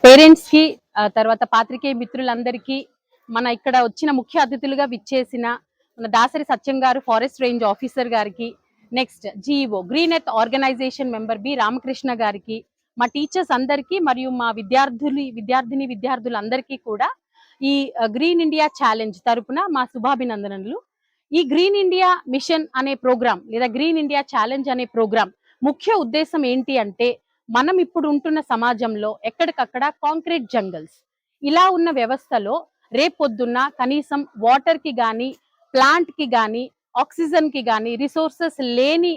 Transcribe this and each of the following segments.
Parents కి తర్వాత పాత్రికేయ మిత్రులందరికీ మన ఇక్కడ వచ్చిన ముఖ్య అతిథులుగా విచ్చేసిన మన దాసరి సత్యం గారు ఫారెస్ట్ రేంజ్ ఆఫీసర్ గారికి, next GEO green earth organization member B Ramakrishna గారికి, మా టీచర్స్ అందరికీ మరియు మా విద్యార్థులందరికీ కూడా ఈ గ్రీన్ ఇండియా ఛాలెంజ్ తరపున మా శుభాభినందనలు. ఈ గ్రీన్ ఇండియా మిషన్ అనే ప్రోగ్రామ్ లేదా గ్రీన్ ఇండియా ఛాలెంజ్ అనే ప్రోగ్రామ్ ముఖ్య ఉద్దేశం ఏంటి అంటే, మనం ఇప్పుడు ఉంటున్న సమాజంలో ఎక్కడికక్కడ కాంక్రీట్ జంగల్స్ ఇలా ఉన్న వ్యవస్థలో రేపొద్దున్న కనీసం వాటర్ కి గాని, ప్లాంట్ కి గాని, ఆక్సిజన్ కి గాని రిసోర్సెస్ లేని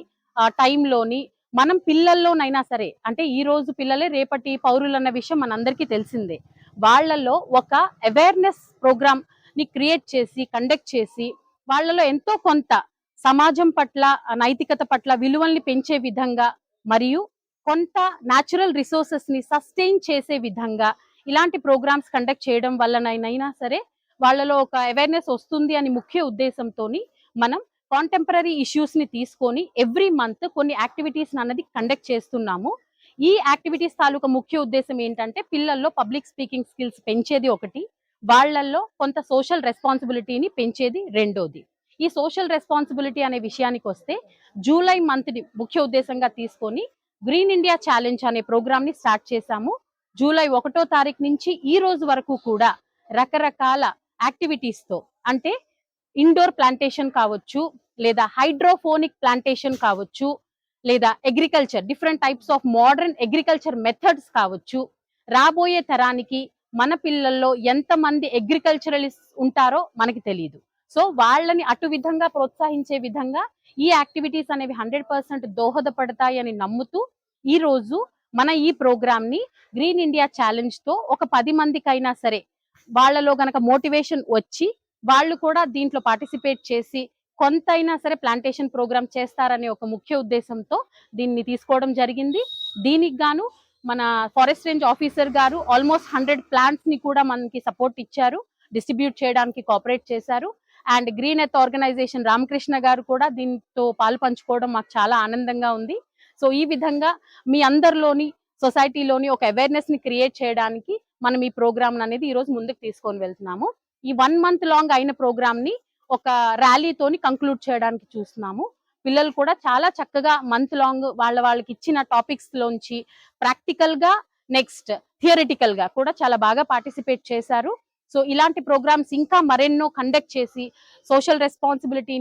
టైంలోని మనం పిల్లల్లోనైనా సరే, అంటే ఈ రోజు పిల్లలే రేపటి పౌరులు అన్న విషయం మనందరికీ తెలిసిందే, వాళ్లలో ఒక అవేర్నెస్ ప్రోగ్రామ్ ని క్రియేట్ చేసి కండక్ట్ చేసి వాళ్లలో ఎంతో కొంత సమాజం పట్ల, నైతికత పట్ల విలువల్ని పెంచే విధంగా మరియు కొంత న్యాచురల్ రిసోర్సెస్ ని సస్టైన్ చేసే విధంగా ఇలాంటి ప్రోగ్రామ్స్ కండక్ట్ చేయడం వల్లనైనా సరే వాళ్ళలో ఒక అవేర్నెస్ వస్తుంది అని ముఖ్య ఉద్దేశంతో మనం కాంటెంపరీ ఇష్యూస్ ని తీసుకొని ఎవ్రీ మంత్ కొన్ని యాక్టివిటీస్ అన్నది కండక్ట్ చేస్తున్నాము. ఈ యాక్టివిటీస్ తాలూకా ముఖ్య ఉద్దేశం ఏంటంటే, పిల్లల్లో పబ్లిక్ స్పీకింగ్ స్కిల్స్ పెంచేది ఒకటి, వాళ్లలో కొంత సోషల్ రెస్పాన్సిబిలిటీని పెంచేది రెండోది. ఈ సోషల్ రెస్పాన్సిబిలిటీ అనే విషయానికి వస్తే, జూలై మంత్ ని ముఖ్య ఉద్దేశంగా తీసుకొని గ్రీన్ ఇండియా ఛాలెంజ్ అనే ప్రోగ్రామ్ ని స్టార్ట్ చేశాము. జూలై 1వ తారీఖు నుంచి ఈ రోజు వరకు కూడా రకరకాల యాక్టివిటీస్ తో, అంటే ఇండోర్ ప్లాంటేషన్ కావచ్చు, లేదా హైడ్రోఫోనిక్ ప్లాంటేషన్ కావచ్చు, లేదా agriculture different types of modern agriculture methods కావచ్చు, రాబోయే తరానికి మన పిల్లల్లో ఎంతమంది అగ్రికల్చరలిస్ట్ ఉంటారో మనకి తెలియదు. సో వాళ్ళని అటు విధంగా ప్రోత్సహించే విధంగా ఈ యాక్టివిటీస్ అనేవి 100% దోహదపడతాయి అని నమ్ముతూ ఈ రోజు మన ఈ ప్రోగ్రామ్ ని గ్రీన్ ఇండియా ఛాలెంజ్ తో ఒక 10 మందికైనా సరే వాళ్ళలో గనక మోటివేషన్ వచ్చి వాళ్ళు కూడా దీంట్లో పార్టిసిపేట్ చేసి కొంతైనా సరే ప్లాంటేషన్ ప్రోగ్రామ్ చేస్తారనే ఒక ముఖ్య ఉద్దేశంతో దీన్ని తీసుకోవడం జరిగింది. దీనికి గాను మన ఫారెస్ట్ రేంజ్ ఆఫీసర్ గారు ఆల్మోస్ట్ 100 ప్లాంట్స్ ని కూడా మనకి సపోర్ట్ ఇచ్చారు, డిస్ట్రిబ్యూట్ చేయడానికి కోఆపరేట్ చేశారు. And green earth organization Ramakrishna గారు కూడా దీంతో పాలు పంచుకోవడం మాకు చాలా ఆనందంగా ఉంది. సో ఈ విధంగా మీ అందరిలోని, సొసైటీలోని ఒక అవేర్నెస్ ని క్రియేట్ చేయడానికి మనం ఈ ప్రోగ్రామ్ అనేది ఈ రోజు ముందుకు తీసుకొని వెళ్తున్నాము. ఈ 1 month లాంగ్ అయిన ప్రోగ్రామ్ ని ఒక ర్యాలీతోని కంక్లూడ్ చేయడానికి చూస్తున్నాము. పిల్లలు కూడా చాలా చక్కగా మంత్ లాంగ్ వాళ్ళకి ఇచ్చిన టాపిక్స్ లోంచి ప్రాక్టికల్ గా, నెక్స్ట్ థియరిటికల్ గా కూడా చాలా బాగా పార్టిసిపేట్ చేశారు. సో ఇలాంటి ప్రోగ్రామ్స్ ఇంకా మరెన్నో కండక్ట్ చేసి సోషల్ రెస్పాన్సిబిలిటీని